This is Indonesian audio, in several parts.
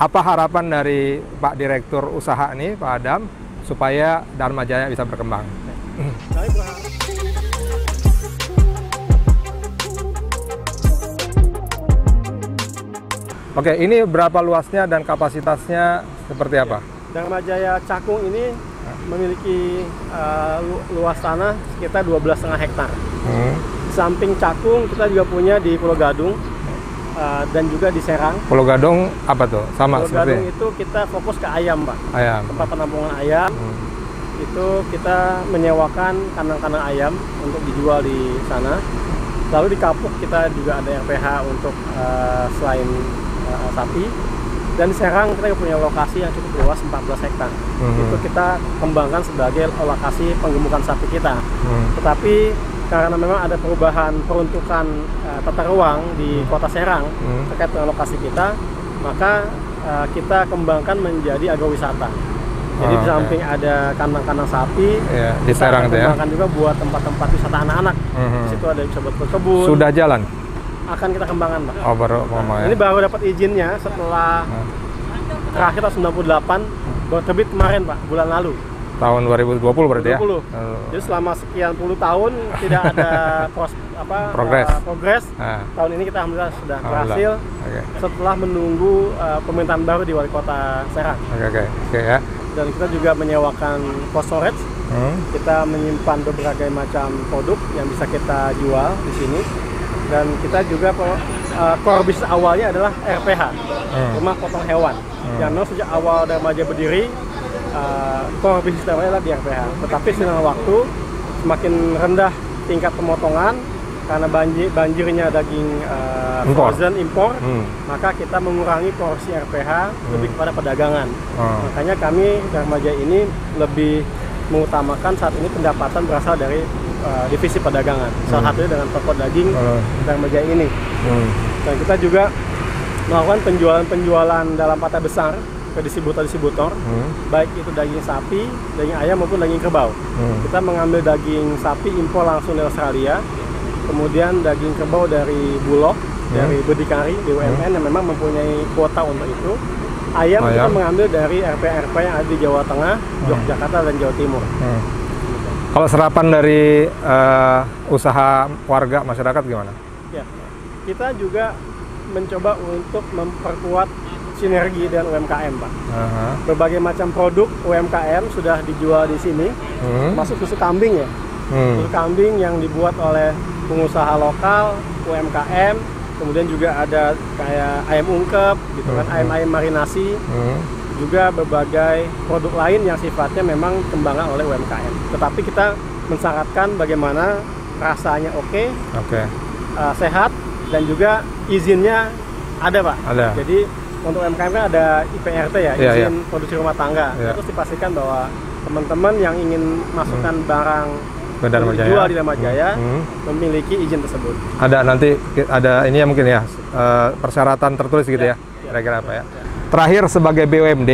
Apa harapan dari Pak Direktur Usaha nih, Pak Adam, supaya Dharma Jaya bisa berkembang? Oke, ini berapa luasnya dan kapasitasnya seperti apa? Dharma Jaya Cakung ini memiliki luas tanah sekitar 12,5 hektar. Di samping Cakung kita juga punya di Pulau Gadung dan juga di Serang. Pulau Gadung apa tuh? Sama Pulau seperti Gadung itu kita fokus ke ayam, Pak. ayam. Tempat penampungan ayam. Itu kita menyewakan kandang-kandang ayam untuk dijual di sana. Lalu di Kapuk kita juga ada RPH untuk selain sapi. Dan di Serang kita punya lokasi yang cukup luas 14 hektar. Itu kita kembangkan sebagai lokasi penggemukan sapi kita. Tetapi karena memang ada perubahan peruntukan tata ruang di Kota Serang terkait dengan lokasi kita, maka kita kembangkan menjadi agrowisata. Jadi di samping ada kandang-kandang sapi, ya, di Serang itu ya. kembangkan juga buat tempat-tempat wisata anak-anak. Di situ ada bisa buat berkebun. Sudah jalan? Akan kita kembangkan, Pak. Oh, baru ya. Ini baru dapat izinnya setelah terakhir tahun 98, baru terbit kemarin, Pak, bulan lalu. Tahun 2020 berarti 2020. ya? Jadi selama sekian puluh tahun tidak ada progres. Tahun ini kita alhamdulillah sudah berhasil. Setelah menunggu pemerintahan baru di Wali Kota Serang. Oke ya. Dan kita juga menyewakan cold storage. Kita menyimpan berbagai macam produk yang bisa kita jual di sini. Dan kita juga core bisnis awalnya adalah RPH, rumah potong hewan. Yang sejak awal Dharma Jaya berdiri, core bisnis awalnya adalah di RPH. Tetapi dengan waktu semakin rendah tingkat pemotongan karena banjirnya daging frozen impor, maka kita mengurangi porsi RPH lebih kepada perdagangan. Makanya kami Dharma Jaya ini lebih mengutamakan saat ini pendapatan berasal dari divisi perdagangan. Salah satunya dengan toko daging Dharma Jaya ini. Dan kita juga melakukan penjualan dalam patah besar ke distributor, baik itu daging sapi, daging ayam maupun daging kerbau. Kita mengambil daging sapi impor langsung dari Australia, kemudian daging kerbau dari Bulog, dari Berdikari, BUMN yang memang mempunyai kuota untuk itu. Ayam kita mengambil dari RP-RP yang ada di Jawa Tengah, Yogyakarta dan Jawa Timur. Kalau serapan dari usaha warga masyarakat gimana? Ya, kita juga mencoba untuk memperkuat sinergi dengan UMKM, Pak. Berbagai macam produk UMKM sudah dijual di sini, masuk susu kambing ya. Susu kambing yang dibuat oleh pengusaha lokal, UMKM, kemudian juga ada kayak ayam ungkep, gitu kan, ayam marinasi. Juga berbagai produk lain yang sifatnya memang kembangan oleh UMKM. Tetapi kita mensyaratkan bagaimana rasanya oke, sehat, dan juga izinnya ada, Pak. Ada. Jadi untuk UMKM kan ada IPRT ya, izin produksi rumah tangga. Terus dipastikan bahwa teman-teman yang ingin masukkan barang dijual di Dharma Jaya memiliki izin tersebut. Ada nanti ada ini ya mungkin ya persyaratan tertulis gitu ya, kira-kira apa ya? Terakhir sebagai BUMD,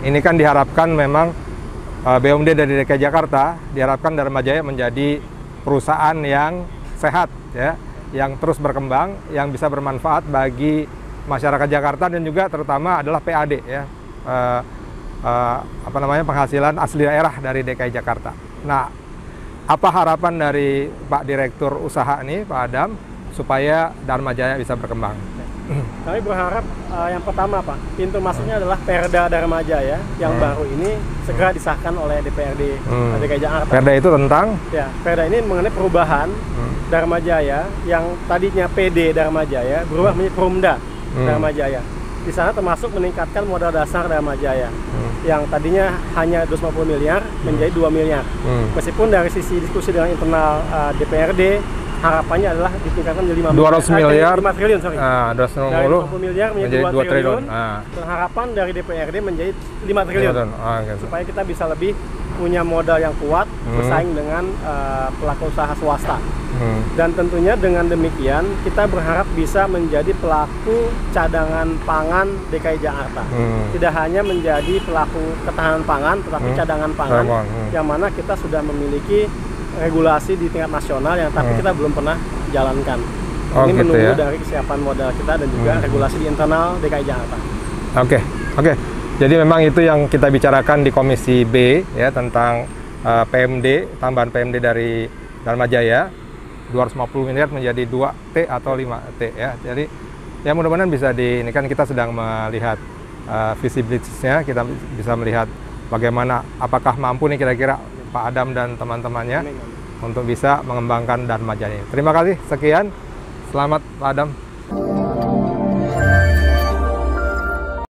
ini kan diharapkan memang BUMD dari DKI Jakarta diharapkan Dharma Jaya menjadi perusahaan yang sehat ya, yang terus berkembang, yang bisa bermanfaat bagi masyarakat Jakarta dan juga terutama adalah PAD ya, penghasilan asli daerah dari DKI Jakarta. Nah, apa harapan dari Pak Direktur Usaha nih, Pak Adam, supaya Dharma Jaya bisa berkembang? Kami berharap yang pertama, Pak, pintu masuknya adalah Perda Dharma Jaya yang baru ini segera disahkan oleh DPRD DKI Jakarta. Perda itu tentang? Ya, Perda ini mengenai perubahan Dharma Jaya yang tadinya PD Dharma Jaya berubah menjadi Perumda Dharma Jaya. Di sana termasuk meningkatkan modal dasar Dharma Jaya yang tadinya hanya 250 miliar menjadi 2 miliar. Meskipun dari sisi diskusi dengan internal DPRD harapannya adalah ditingkatkan menjadi 200 miliar, 5 triliun, sorry. Dari 250 miliar menjadi 2 triliun. Dan harapan dari DPRD menjadi 5 triliun. Supaya kita bisa lebih punya modal yang kuat bersaing dengan pelaku usaha swasta. Dan tentunya dengan demikian kita berharap bisa menjadi pelaku cadangan pangan DKI Jakarta. Tidak hanya menjadi pelaku ketahanan pangan, tetapi cadangan pangan yang mana kita sudah memiliki regulasi di tingkat nasional yang tapi kita belum pernah jalankan. Ini menunggu dari kesiapan modal kita dan juga regulasi di internal DKI Jakarta. Oke. Oke, jadi memang itu yang kita bicarakan di Komisi B ya, tentang PMD, tambahan PMD dari Dharma Jaya 250 miliar menjadi 2T atau 5T ya. Jadi ya mudah-mudahan bisa ini kan kita sedang melihat visibilitasnya, kita bisa melihat bagaimana apakah mampu nih kira-kira Pak Adam dan teman-temannya untuk bisa mengembangkan Dharma Jaya. Terima kasih, sekian. Selamat Pak Adam.